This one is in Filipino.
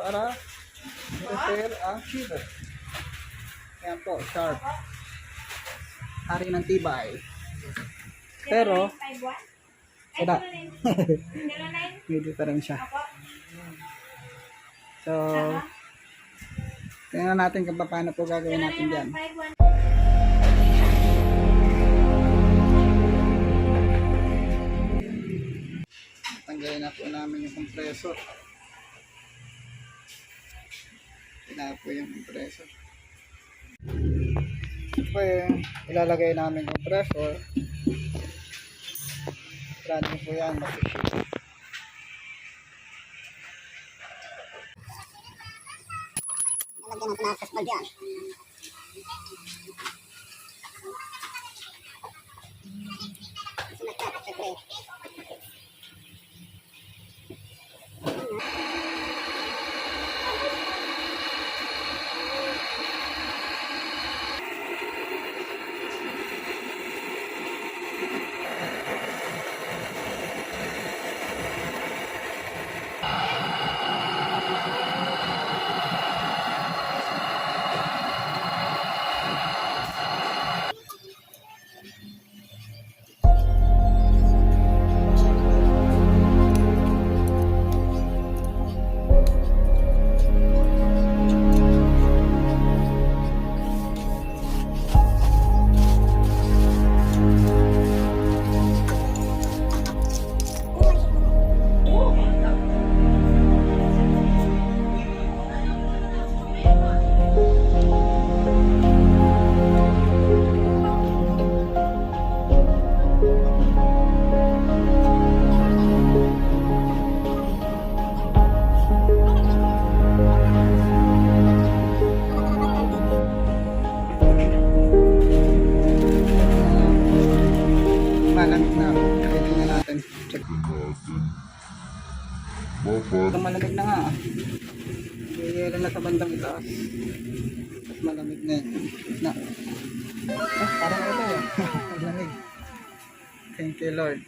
para i-repair ang chiller. Ayan po, sharp. Hari ng tibay. Pero, wala. May diferensya. So, tingnan natin kung paano po gagawin natin dyan. Tanggalin na po namin yung compressor. Ito po yung compressor. Ito yung ilalagay namin compressor. Brand po yan. Nalagyan natin ang kasbal dyan. Sinagkat, siyempre. Malamig na. Tingnan natin. Check. Ito malamig na nga. Iyela na sa bandang itaas. Mas malamig na yun. Parang ito yun. Malamig. Thank you Lord.